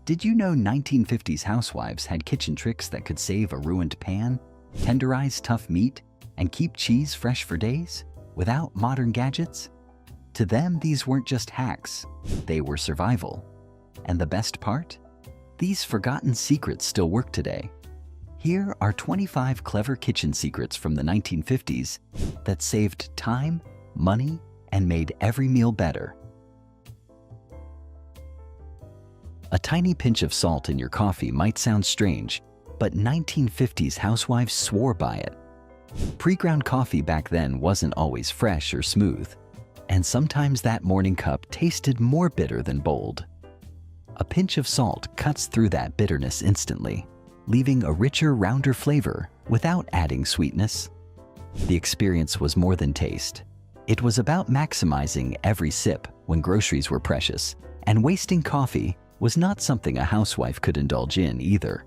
Did you know 1950s housewives had kitchen tricks that could save a ruined pan, tenderize tough meat, and keep cheese fresh for days without modern gadgets? To them, these weren't just hacks, they were survival. And the best part? These forgotten secrets still work today. Here are 25 clever kitchen secrets from the 1950s that saved time, money, and made every meal better. A tiny pinch of salt in your coffee might sound strange, but 1950s housewives swore by it. Pre-ground coffee back then wasn't always fresh or smooth, and sometimes that morning cup tasted more bitter than bold. A pinch of salt cuts through that bitterness instantly, leaving a richer, rounder flavor without adding sweetness. The experience was more than taste. It was about maximizing every sip when groceries were precious, and wasting coffee was not something a housewife could indulge in either.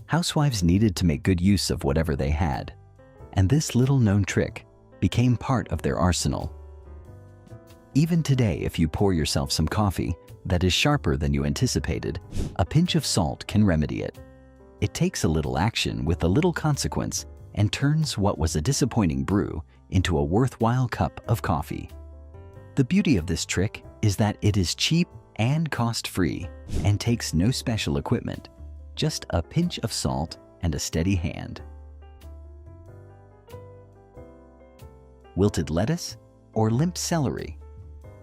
Housewives needed to make good use of whatever they had, and this little-known trick became part of their arsenal. Even today, if you pour yourself some coffee that is sharper than you anticipated, a pinch of salt can remedy it. It takes a little action with a little consequence and turns what was a disappointing brew into a worthwhile cup of coffee. The beauty of this trick is that it is cheap and cost-free and takes no special equipment, just a pinch of salt and a steady hand. Wilted lettuce or limp celery?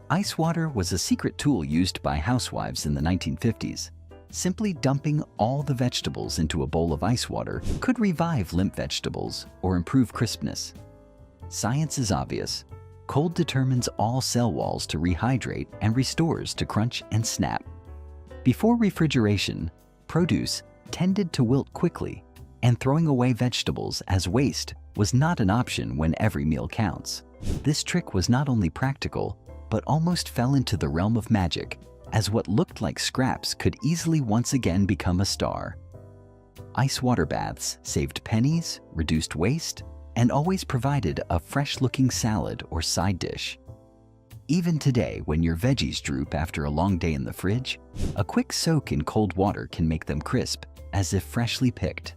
Ice water was a secret tool used by housewives in the 1950s. Simply dumping all the vegetables into a bowl of ice water could revive limp vegetables or improve crispness. Science is obvious. Cold determines all cell walls to rehydrate and restores to crunch and snap. Before refrigeration, produce tended to wilt quickly, and throwing away vegetables as waste was not an option when every meal counts. This trick was not only practical, but almost fell into the realm of magic, as what looked like scraps could easily once again become a star. Ice water baths saved pennies, reduced waste, and always provided a fresh-looking salad or side dish. Even today, when your veggies droop after a long day in the fridge, a quick soak in cold water can make them crisp, as if freshly picked.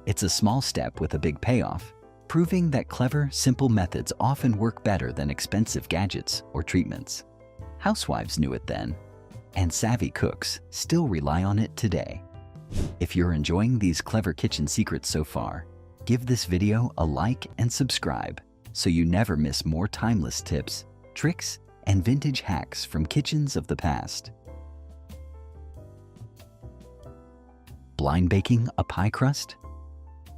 It's a small step with a big payoff, proving that clever, simple methods often work better than expensive gadgets or treatments. Housewives knew it then, and savvy cooks still rely on it today. If you're enjoying these clever kitchen secrets so far, give this video a like and subscribe so you never miss more timeless tips, tricks, and vintage hacks from kitchens of the past. Blind baking a pie crust?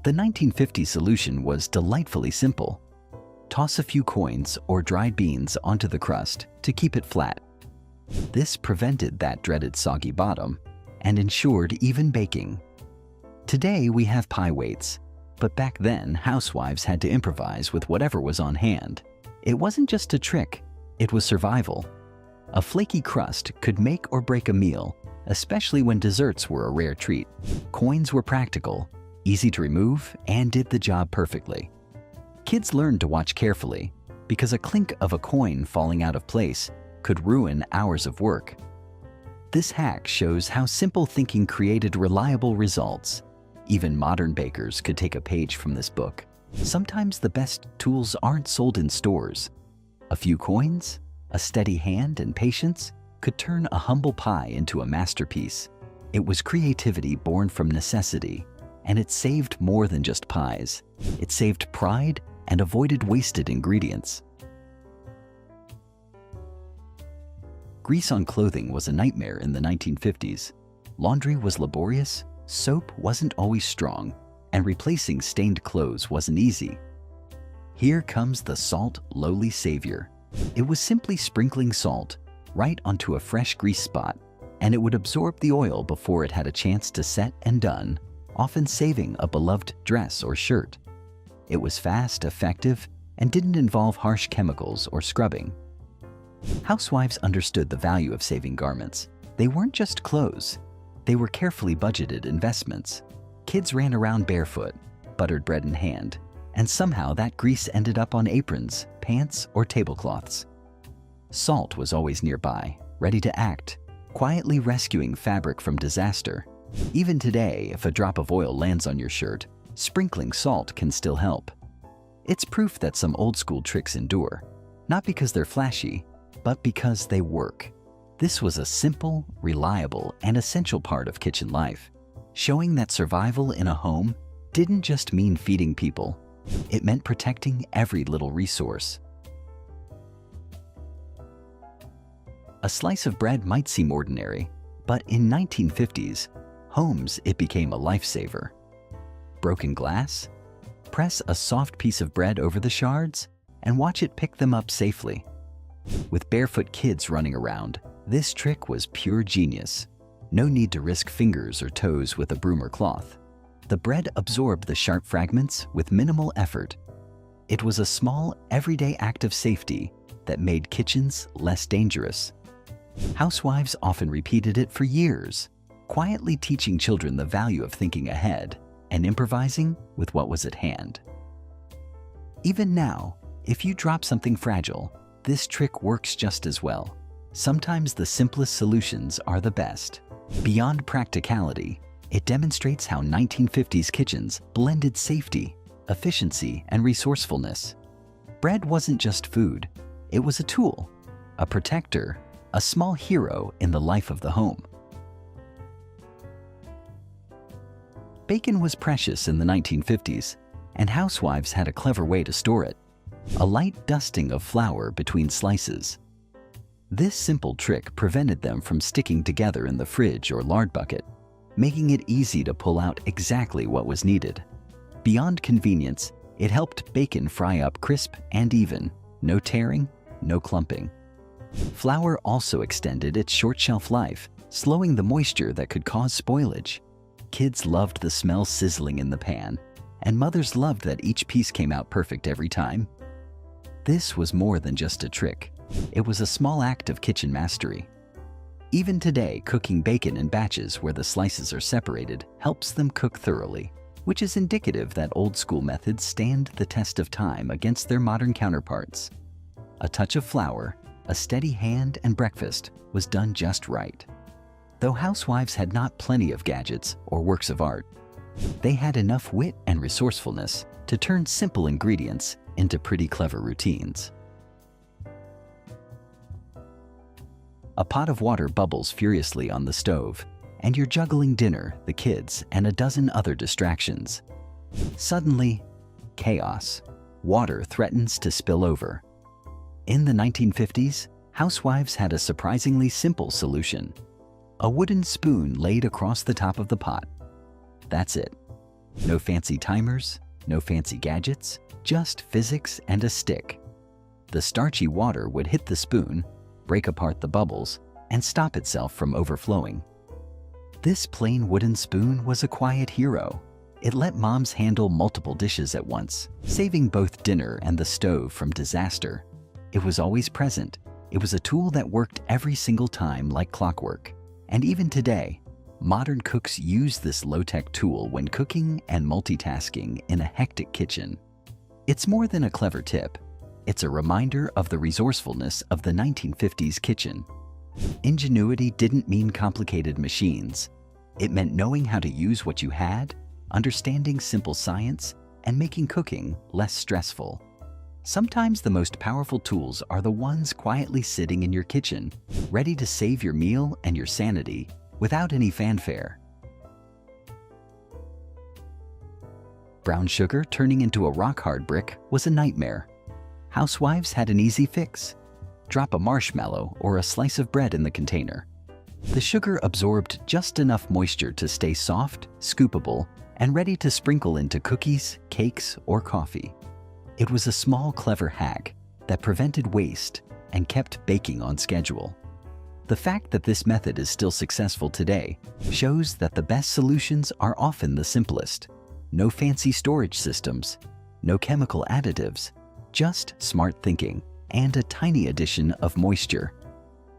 The 1950s solution was delightfully simple. Toss a few coins or dried beans onto the crust to keep it flat. This prevented that dreaded soggy bottom and ensured even baking. Today we have pie weights, but back then housewives had to improvise with whatever was on hand. It wasn't just a trick, it was survival. A flaky crust could make or break a meal, especially when desserts were a rare treat. Coins were practical, easy to remove, and did the job perfectly. Kids learned to watch carefully, because a clink of a coin falling out of place could ruin hours of work. This hack shows how simple thinking created reliable results. Even modern bakers could take a page from this book. Sometimes the best tools aren't sold in stores. A few coins, a steady hand, and patience could turn a humble pie into a masterpiece. It was creativity born from necessity, and it saved more than just pies. It saved pride and avoided wasted ingredients. Grease on clothing was a nightmare in the 1950s. Laundry was laborious, soap wasn't always strong, and replacing stained clothes wasn't easy. Here comes the salt lowly savior. It was simply sprinkling salt right onto a fresh grease spot, and it would absorb the oil before it had a chance to set and done, often saving a beloved dress or shirt. It was fast, effective, and didn't involve harsh chemicals or scrubbing. Housewives understood the value of saving garments. They weren't just clothes. They were carefully budgeted investments. Kids ran around barefoot, buttered bread in hand, and somehow that grease ended up on aprons, pants, or tablecloths. Salt was always nearby, ready to act. quietly rescuing fabric from disaster. Even today, if a drop of oil lands on your shirt, sprinkling salt can still help. It's proof that some old-school tricks endure, not because they're flashy, but because they work. This was a simple, reliable, and essential part of kitchen life, showing that survival in a home didn't just mean feeding people, it meant protecting every little resource. A slice of bread might seem ordinary, but in 1950s, homes it became a lifesaver. Broken glass? Press a soft piece of bread over the shards and watch it pick them up safely. With barefoot kids running around, this trick was pure genius. No need to risk fingers or toes with a broom or cloth. The bread absorbed the sharp fragments with minimal effort. It was a small, everyday act of safety that made kitchens less dangerous. Housewives often repeated it for years, quietly teaching children the value of thinking ahead and improvising with what was at hand. Even now, if you drop something fragile, this trick works just as well. Sometimes the simplest solutions are the best. Beyond practicality, it demonstrates how 1950s kitchens blended safety, efficiency, and resourcefulness. Bread wasn't just food, it was a tool, a protector, a small hero in the life of the home. Bacon was precious in the 1950s, and housewives had a clever way to store it: a light dusting of flour between slices. This simple trick prevented them from sticking together in the fridge or lard bucket, making it easy to pull out exactly what was needed. Beyond convenience, it helped bacon fry up crisp and even, no tearing, no clumping. Flour also extended its short shelf life, slowing the moisture that could cause spoilage. Kids loved the smell sizzling in the pan, and mothers loved that each piece came out perfect every time. This was more than just a trick. It was a small act of kitchen mastery. Even today, cooking bacon in batches where the slices are separated helps them cook thoroughly, which is indicative that old-school methods stand the test of time against their modern counterparts. A touch of flour, a steady hand, and breakfast was done just right. Though housewives had not plenty of gadgets or works of art, they had enough wit and resourcefulness to turn simple ingredients into pretty clever routines. A pot of water bubbles furiously on the stove, and you're juggling dinner, the kids, and a dozen other distractions. Suddenly, chaos. Water threatens to spill over. In the 1950s, housewives had a surprisingly simple solution: a wooden spoon laid across the top of the pot. That's it. No fancy timers, no fancy gadgets, just physics and a stick. The starchy water would hit the spoon, break apart the bubbles, and stop itself from overflowing. This plain wooden spoon was a quiet hero. It let moms handle multiple dishes at once, saving both dinner and the stove from disaster. It was always present. It was a tool that worked every single time like clockwork. And even today, modern cooks use this low-tech tool when cooking and multitasking in a hectic kitchen. It's more than a clever tip. It's a reminder of the resourcefulness of the 1950s kitchen. Ingenuity didn't mean complicated machines. It meant knowing how to use what you had, understanding simple science, and making cooking less stressful. Sometimes the most powerful tools are the ones quietly sitting in your kitchen, ready to save your meal and your sanity without any fanfare. Brown sugar turning into a rock-hard brick was a nightmare. Housewives had an easy fix. Drop a marshmallow or a slice of bread in the container. The sugar absorbed just enough moisture to stay soft, scoopable, and ready to sprinkle into cookies, cakes, or coffee. It was a small, clever hack that prevented waste and kept baking on schedule. The fact that this method is still successful today shows that the best solutions are often the simplest. No fancy storage systems, no chemical additives, just smart thinking and a tiny addition of moisture.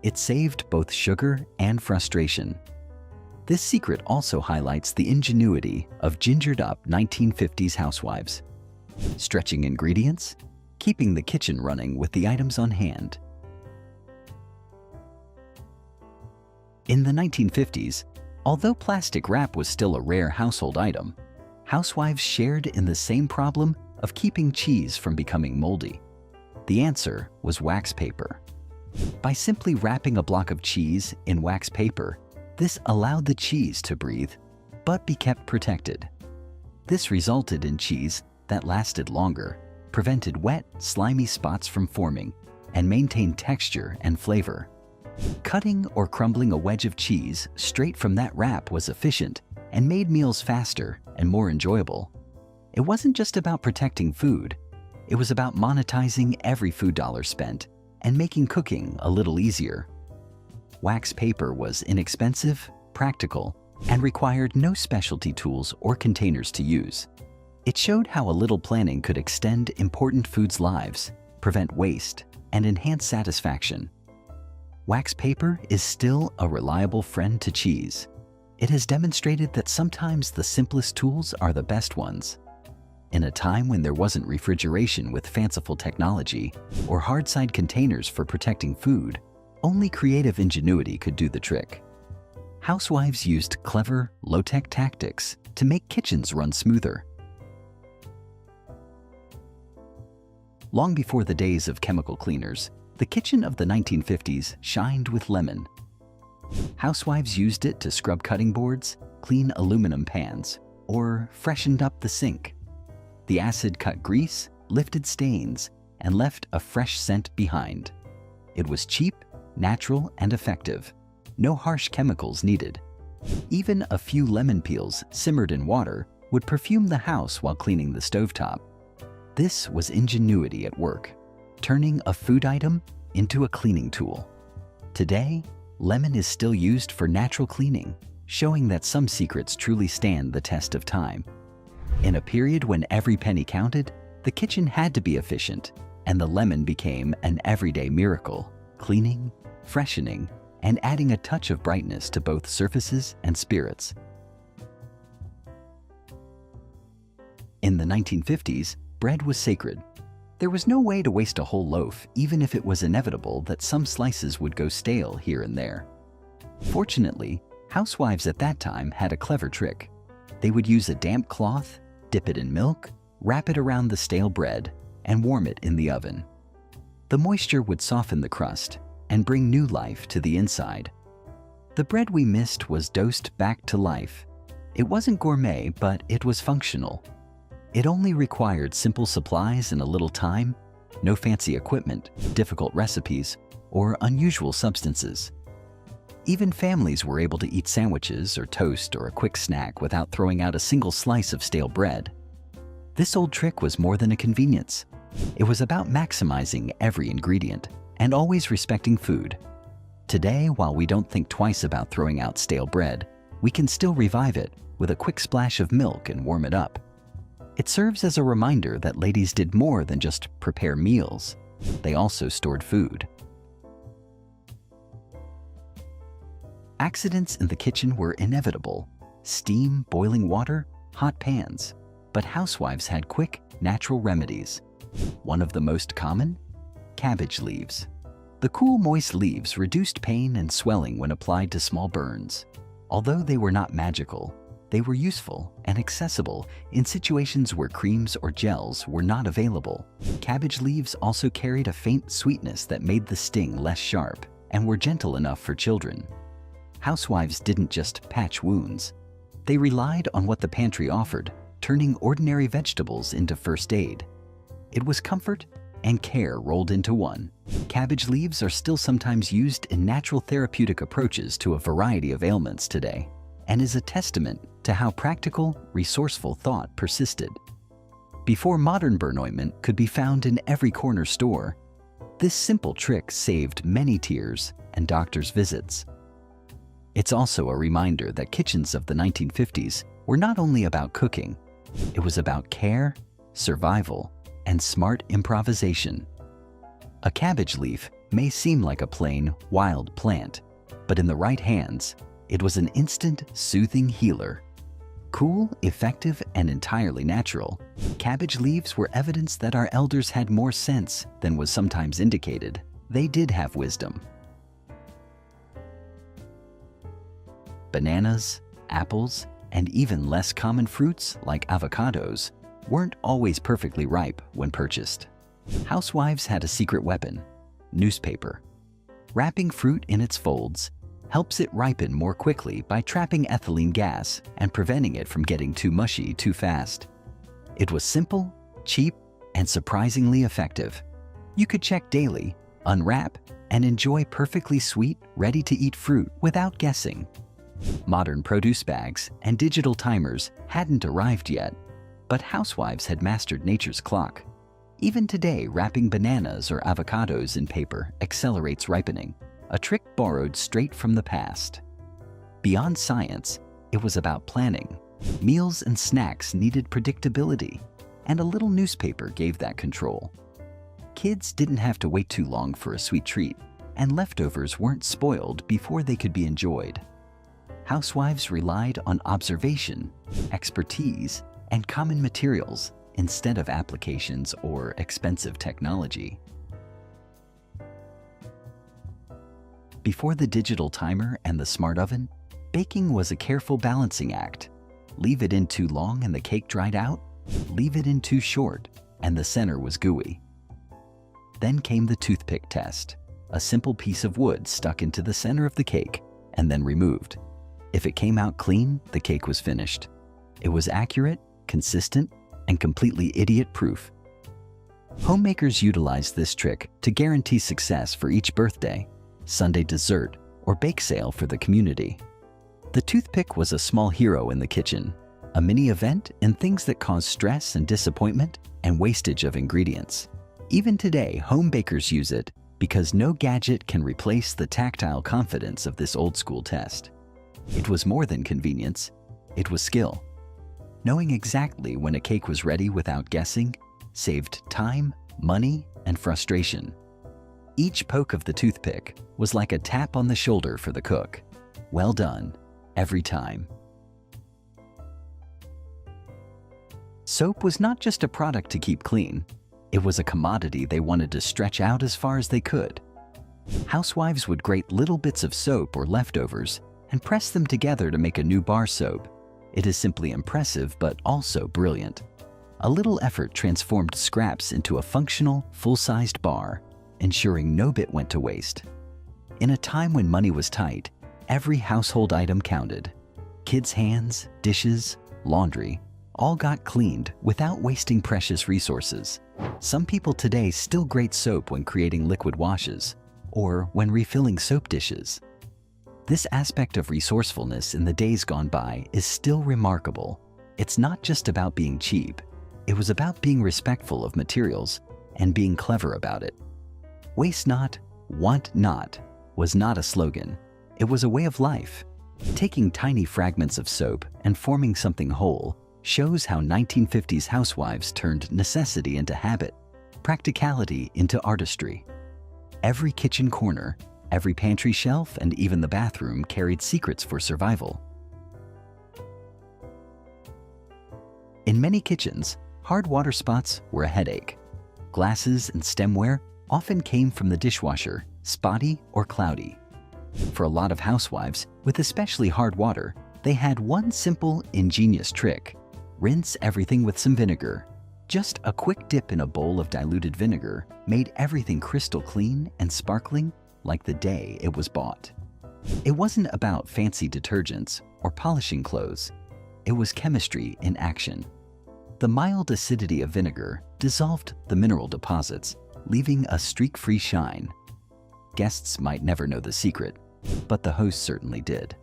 It saved both sugar and frustration. This secret also highlights the ingenuity of gingered-up 1950s housewives. Stretching ingredients, keeping the kitchen running with the items on hand. In the 1950s, although plastic wrap was still a rare household item, housewives shared in the same problem of keeping cheese from becoming moldy. The answer was wax paper. By simply wrapping a block of cheese in wax paper, this allowed the cheese to breathe, but be kept protected. This resulted in cheese that lasted longer, prevented wet, slimy spots from forming, and maintained texture and flavor. Cutting or crumbling a wedge of cheese straight from that wrap was efficient and made meals faster and more enjoyable. It wasn't just about protecting food, it was about monetizing every food dollar spent and making cooking a little easier. Wax paper was inexpensive, practical, and required no specialty tools or containers to use. It showed how a little planning could extend important foods' lives, prevent waste, and enhance satisfaction. Wax paper is still a reliable friend to cheese. It has demonstrated that sometimes the simplest tools are the best ones. In a time when there wasn't refrigeration with fanciful technology or hard-side containers for protecting food, only creative ingenuity could do the trick. Housewives used clever, low-tech tactics to make kitchens run smoother. Long before the days of chemical cleaners, the kitchen of the 1950s shined with lemon. Housewives used it to scrub cutting boards, clean aluminum pans, or freshened up the sink. The acid cut grease, lifted stains, and left a fresh scent behind. It was cheap, natural, and effective. No harsh chemicals needed. Even a few lemon peels simmered in water would perfume the house while cleaning the stovetop. This was ingenuity at work, turning a food item into a cleaning tool. Today, lemon is still used for natural cleaning, showing that some secrets truly stand the test of time. In a period when every penny counted, the kitchen had to be efficient, and the lemon became an everyday miracle, cleaning, freshening, and adding a touch of brightness to both surfaces and spirits. In the 1950s, bread was sacred. There was no way to waste a whole loaf, even if it was inevitable that some slices would go stale here and there. Fortunately, housewives at that time had a clever trick. They would use a damp cloth, dip it in milk, wrap it around the stale bread, and warm it in the oven. The moisture would soften the crust and bring new life to the inside. The bread we missed was dosed back to life. It wasn't gourmet, but it was functional. It only required simple supplies and a little time, no fancy equipment, difficult recipes, or unusual substances. Even families were able to eat sandwiches or toast or a quick snack without throwing out a single slice of stale bread. This old trick was more than a convenience. It was about maximizing every ingredient and always respecting food. Today, while we don't think twice about throwing out stale bread, we can still revive it with a quick splash of milk and warm it up. It serves as a reminder that ladies did more than just prepare meals. They also stored food. Accidents in the kitchen were inevitable. Steam, boiling water, hot pans. But housewives had quick, natural remedies. One of the most common? Cabbage leaves. The cool, moist leaves reduced pain and swelling when applied to small burns. Although they were not magical, they were useful and accessible in situations where creams or gels were not available. Cabbage leaves also carried a faint sweetness that made the sting less sharp and were gentle enough for children. Housewives didn't just patch wounds. They relied on what the pantry offered, turning ordinary vegetables into first aid. It was comfort and care rolled into one. Cabbage leaves are still sometimes used in natural therapeutic approaches to a variety of ailments today, and is a testament to how practical, resourceful thought persisted. Before modern burn ointment could be found in every corner store, this simple trick saved many tears and doctors' visits. It's also a reminder that kitchens of the 1950s were not only about cooking, it was about care, survival, and smart improvisation. A cabbage leaf may seem like a plain, wild plant, but in the right hands, it was an instant, soothing healer. Cool, effective, and entirely natural, cabbage leaves were evidence that our elders had more sense than was sometimes indicated. They did have wisdom. bananas, apples, and even less common fruits like avocados weren't always perfectly ripe when purchased. Housewives had a secret weapon: newspaper. Wrapping fruit in its folds helps it ripen more quickly by trapping ethylene gas and preventing it from getting too mushy too fast. It was simple, cheap, and surprisingly effective. You could check daily, unwrap, and enjoy perfectly sweet, ready-to-eat fruit without guessing. Modern produce bags and digital timers hadn't arrived yet, but housewives had mastered nature's clock. Even today, wrapping bananas or avocados in paper accelerates ripening, a trick borrowed straight from the past. Beyond science, it was about planning. Meals and snacks needed predictability, and a little newspaper gave that control. Kids didn't have to wait too long for a sweet treat, and leftovers weren't spoiled before they could be enjoyed. Housewives relied on observation, expertise, and common materials instead of applications or expensive technology. Before the digital timer and the smart oven, baking was a careful balancing act. Leave it in too long and the cake dried out. Leave it in too short and the center was gooey. Then came the toothpick test, a simple piece of wood stuck into the center of the cake and then removed. If it came out clean, the cake was finished. It was accurate, consistent, and completely idiot-proof. Homemakers utilized this trick to guarantee success for each birthday, Sunday dessert, or bake sale for the community. The toothpick was a small hero in the kitchen, a mini event in things that cause stress and disappointment and wastage of ingredients. Even today, home bakers use it because no gadget can replace the tactile confidence of this old-school test. It was more than convenience, it was skill. Knowing exactly when a cake was ready without guessing saved time, money, and frustration. Each poke of the toothpick was like a tap on the shoulder for the cook. Well done, every time. Soap was not just a product to keep clean, it was a commodity they wanted to stretch out as far as they could. Housewives would grate little bits of soap or leftovers and press them together to make a new bar soap. It is simply impressive but also brilliant. A little effort transformed scraps into a functional, full-sized bar, ensuring no bit went to waste. In a time when money was tight, every household item counted. Kids' hands, dishes, laundry, all got cleaned without wasting precious resources. Some people today still grate soap when creating liquid washes or when refilling soap dishes. This aspect of resourcefulness in the days gone by is still remarkable. It's not just about being cheap. It was about being respectful of materials and being clever about it. Waste not, want not was not a slogan. It was a way of life. Taking tiny fragments of soap and forming something whole shows how 1950s housewives turned necessity into habit, practicality into artistry. Every kitchen corner, every pantry shelf, and even the bathroom carried secrets for survival. In many kitchens, hard water spots were a headache. Glasses and stemware often came from the dishwasher, spotty or cloudy. For a lot of housewives, with especially hard water, they had one simple, ingenious trick: rinse everything with some vinegar. Just a quick dip in a bowl of diluted vinegar made everything crystal clean and sparkling like the day it was bought. It wasn't about fancy detergents or polishing clothes. It was chemistry in action. The mild acidity of vinegar dissolved the mineral deposits, leaving a streak-free shine. Guests might never know the secret, but the host certainly did.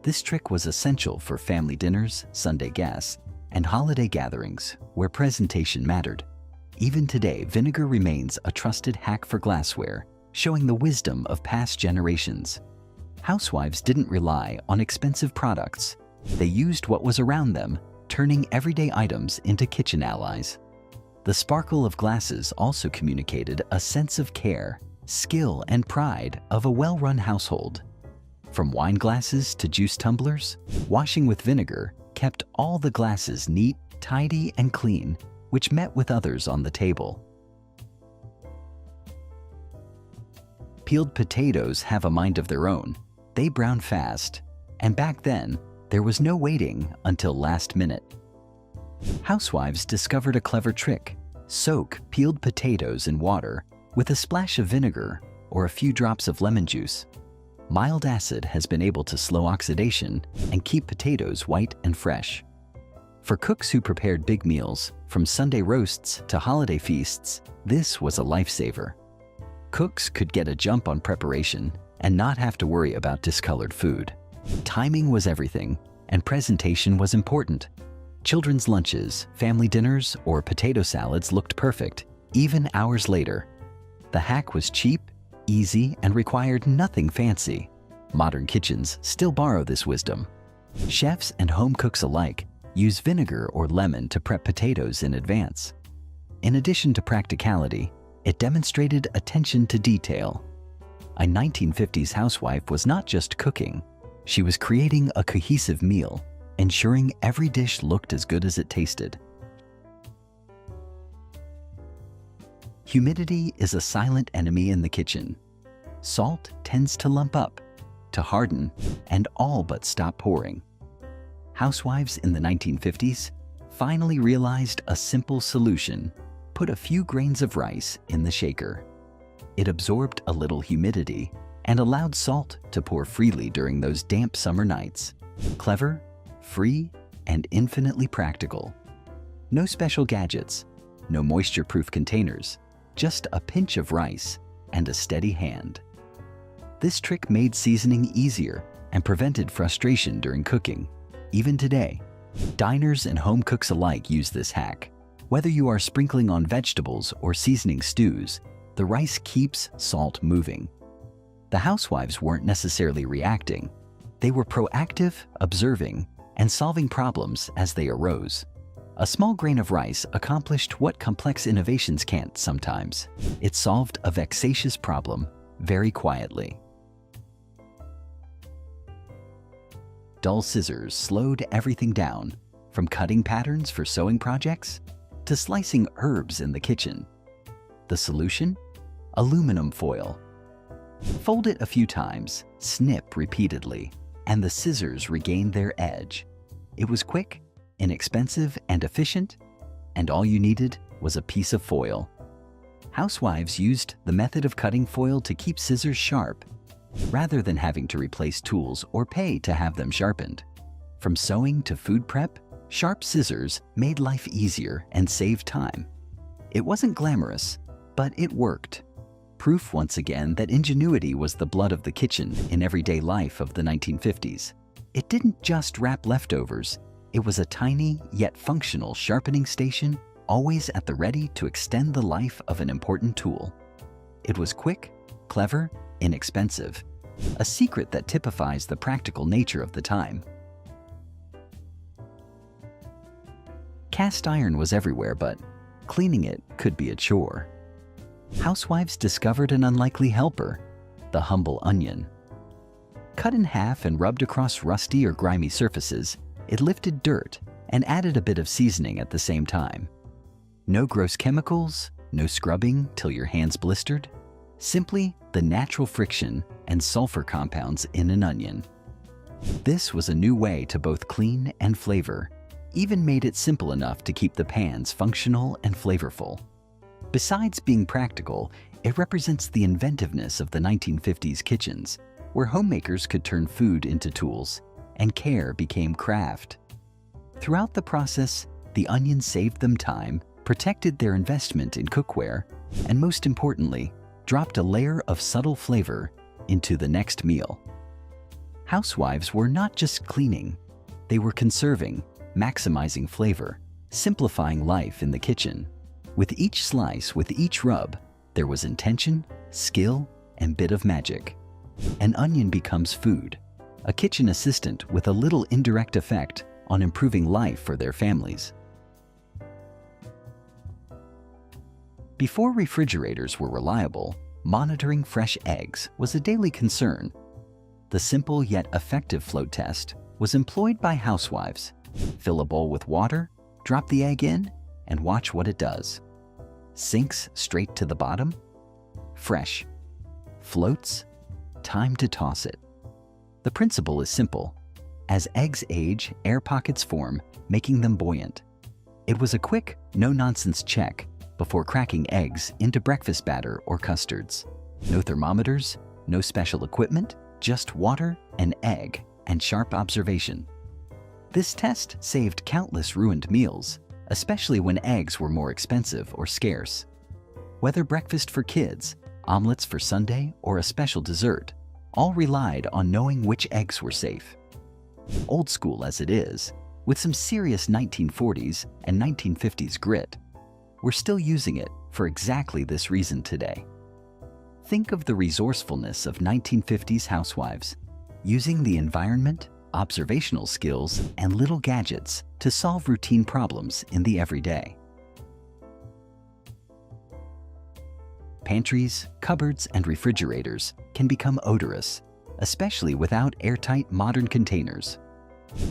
This trick was essential for family dinners, Sunday guests, and holiday gatherings where presentation mattered. Even today, vinegar remains a trusted hack for glassware, showing the wisdom of past generations. Housewives didn't rely on expensive products. They used what was around them, turning everyday items into kitchen allies. The sparkle of glasses also communicated a sense of care, skill, and pride of a well-run household. From wine glasses to juice tumblers, washing with vinegar kept all the glasses neat, tidy, and clean, which met with others on the table. Peeled potatoes have a mind of their own. They brown fast. And back then, there was no waiting until last minute. Housewives discovered a clever trick. Soak peeled potatoes in water with a splash of vinegar or a few drops of lemon juice. Mild acid has been able to slow oxidation and keep potatoes white and fresh. For cooks who prepared big meals, from Sunday roasts to holiday feasts, this was a lifesaver. Cooks could get a jump on preparation and not have to worry about discolored food. Timing was everything, and presentation was important. Children's lunches, family dinners, or potato salads looked perfect, even hours later. The hack was cheap, easy, and required nothing fancy. Modern kitchens still borrow this wisdom. Chefs and home cooks alike use vinegar or lemon to prep potatoes in advance. In addition to practicality, it demonstrated attention to detail. A 1950s housewife was not just cooking, she was creating a cohesive meal, ensuring every dish looked as good as it tasted. Humidity is a silent enemy in the kitchen. Salt tends to lump up, to harden, and all but stop pouring. Housewives in the 1950s finally realized a simple solution: put a few grains of rice in the shaker. It absorbed a little humidity and allowed salt to pour freely during those damp summer nights. Clever, free, and infinitely practical. No special gadgets, no moisture-proof containers, just a pinch of rice and a steady hand. This trick made seasoning easier and prevented frustration during cooking. Even today, diners and home cooks alike use this hack. Whether you are sprinkling on vegetables or seasoning stews, the rice keeps salt moving. The housewives weren't necessarily reacting. They were proactive, observing, and solving problems as they arose. A small grain of rice accomplished what complex innovations can't sometimes. It solved a vexatious problem very quietly. Dull scissors slowed everything down, from cutting patterns for sewing projects to slicing herbs in the kitchen. The solution? Aluminum foil. Fold it a few times, snip repeatedly, and the scissors regained their edge. It was quick, inexpensive, and efficient, and all you needed was a piece of foil. Housewives used the method of cutting foil to keep scissors sharp, rather than having to replace tools or pay to have them sharpened. From sewing to food prep, sharp scissors made life easier and saved time. It wasn't glamorous, but it worked. Proof once again that ingenuity was the blood of the kitchen in everyday life of the 1950s. It didn't just wrap leftovers, it was a tiny yet functional sharpening station, always at the ready to extend the life of an important tool. It was quick, clever, inexpensive, a secret that typifies the practical nature of the time. Cast iron was everywhere, but cleaning it could be a chore. Housewives discovered an unlikely helper: the humble onion. Cut in half and rubbed across rusty or grimy surfaces, it lifted dirt and added a bit of seasoning at the same time. No gross chemicals, no scrubbing till your hands blistered. Simply the natural friction and sulfur compounds in an onion. This was a new way to both clean and flavor, even made it simple enough to keep the pans functional and flavorful. Besides being practical, it represents the inventiveness of the 1950s kitchens, where homemakers could turn food into tools and care became craft. Throughout the process, the onion saved them time, protected their investment in cookware, and most importantly, dropped a layer of subtle flavor into the next meal. Housewives were not just cleaning, they were conserving, maximizing flavor, simplifying life in the kitchen. With each slice, with each rub, there was intention, skill, and bit of magic. An onion becomes food, a kitchen assistant with a little indirect effect on improving life for their families. Before refrigerators were reliable, monitoring fresh eggs was a daily concern. The simple yet effective float test was employed by housewives. Fill a bowl with water, drop the egg in, and watch what it does. Sinks straight to the bottom? Fresh. Floats? Time to toss it. The principle is simple. As eggs age, air pockets form, making them buoyant. It was a quick, no-nonsense check before cracking eggs into breakfast batter or custards. No thermometers, no special equipment, just water, an egg, and sharp observation. This test saved countless ruined meals, especially when eggs were more expensive or scarce. Whether breakfast for kids, omelets for Sunday, or a special dessert, all relied on knowing which eggs were safe. Old school as it is, with some serious 1940s and 1950s grit, we're still using it for exactly this reason today. Think of the resourcefulness of 1950s housewives, using the environment, observational skills, and little gadgets to solve routine problems in the everyday. Pantries, cupboards, and refrigerators can become odorous, especially without airtight modern containers.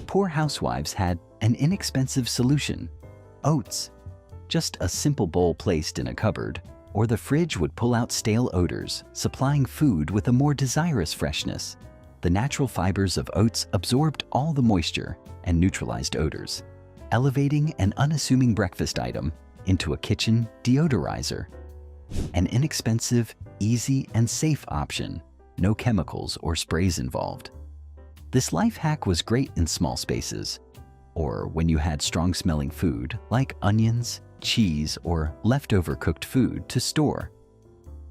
Poor housewives had an inexpensive solution: oats. Just a simple bowl placed in a cupboard, or the fridge would pull out stale odors, supplying food with a more desirous freshness. The natural fibers of oats absorbed all the moisture and neutralized odors, elevating an unassuming breakfast item into a kitchen deodorizer. An inexpensive, easy, and safe option, no chemicals or sprays involved. This life hack was great in small spaces, or when you had strong-smelling food like onions, cheese, or leftover cooked food to store.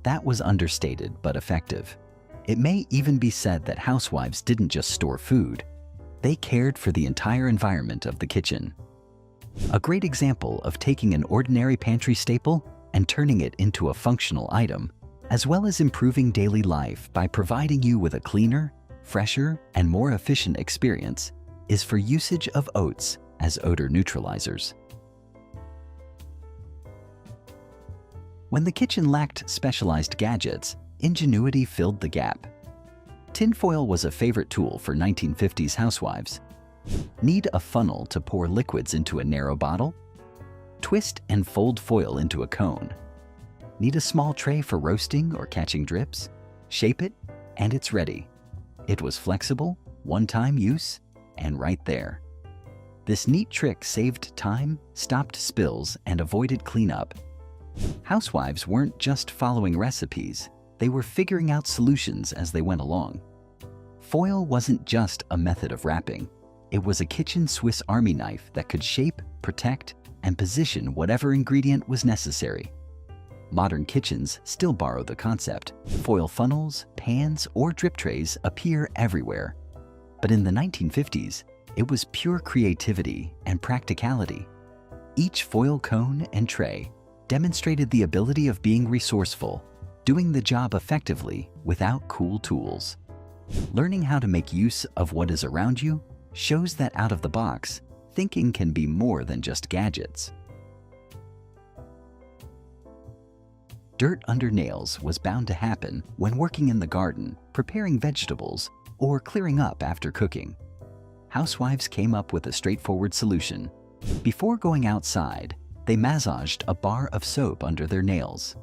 That was understated but effective. It may even be said that housewives didn't just store food, they cared for the entire environment of the kitchen. A great example of taking an ordinary pantry staple and turning it into a functional item, as well as improving daily life by providing you with a cleaner, fresher, and more efficient experience, is for usage of oats as odor neutralizers. When the kitchen lacked specialized gadgets, ingenuity filled the gap. Tinfoil was a favorite tool for 1950s housewives. Need a funnel to pour liquids into a narrow bottle? Twist and fold foil into a cone. Need a small tray for roasting or catching drips? Shape it, and it's ready. It was flexible, one-time use, and right there. This neat trick saved time, stopped spills, and avoided cleanup. Housewives weren't just following recipes, they were figuring out solutions as they went along. Foil wasn't just a method of wrapping, it was a kitchen Swiss Army knife that could shape, protect, and position whatever ingredient was necessary. Modern kitchens still borrow the concept. Foil funnels, pans, or drip trays appear everywhere. But in the 1950s, it was pure creativity and practicality. Each foil cone and tray demonstrated the ability of being resourceful, doing the job effectively without cool tools. Learning how to make use of what is around you shows that out of the box, thinking can be more than just gadgets. Dirt under nails was bound to happen when working in the garden, preparing vegetables, or clearing up after cooking. Housewives came up with a straightforward solution. Before going outside, they massaged a bar of soap under their nails.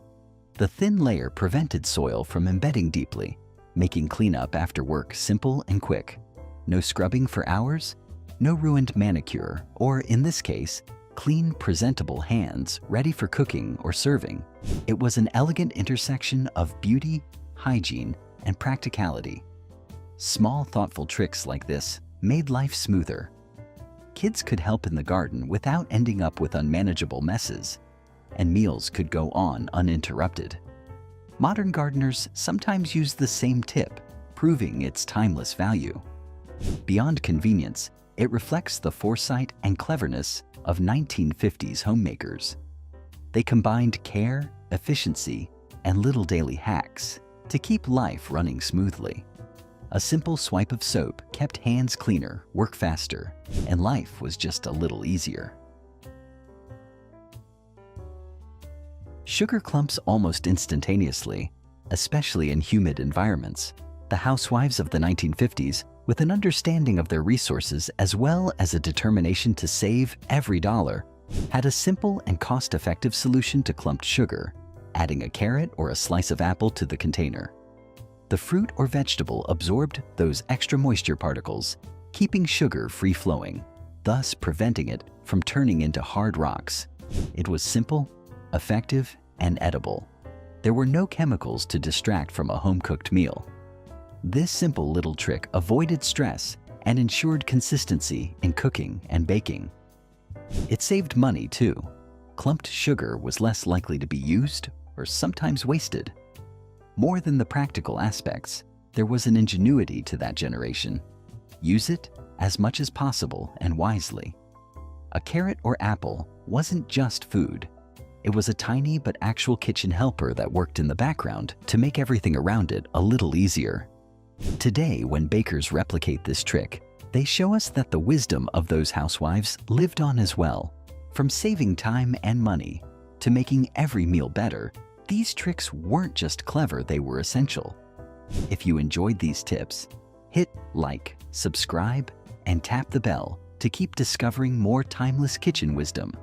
The thin layer prevented soil from embedding deeply, making cleanup after work simple and quick. No scrubbing for hours, no ruined manicure, or in this case, clean, presentable hands ready for cooking or serving. It was an elegant intersection of beauty, hygiene, and practicality. Small, thoughtful tricks like this made life smoother. Kids could help in the garden without ending up with unmanageable messes, and meals could go on uninterrupted. Modern gardeners sometimes use the same tip, proving its timeless value. Beyond convenience, it reflects the foresight and cleverness of 1950s homemakers. They combined care, efficiency, and little daily hacks to keep life running smoothly. A simple swipe of soap kept hands cleaner, work faster, and life was just a little easier. Sugar clumps almost instantaneously, especially in humid environments. The housewives of the 1950s, with an understanding of their resources as well as a determination to save every dollar, had a simple and cost-effective solution to clumped sugar, adding a carrot or a slice of apple to the container. The fruit or vegetable absorbed those extra moisture particles, keeping sugar free-flowing, thus preventing it from turning into hard rocks. It was simple, effective, and edible. There were no chemicals to distract from a home-cooked meal. This simple little trick avoided stress and ensured consistency in cooking and baking. It saved money too. Clumped sugar was less likely to be used or sometimes wasted. More than the practical aspects, there was an ingenuity to that generation. Use it as much as possible and wisely. A carrot or apple wasn't just food. It was a tiny but actual kitchen helper that worked in the background to make everything around it a little easier. Today, when bakers replicate this trick, they show us that the wisdom of those housewives lived on as well. From saving time and money to making every meal better, these tricks weren't just clever, they were essential. If you enjoyed these tips, hit like, subscribe, and tap the bell to keep discovering more timeless kitchen wisdom.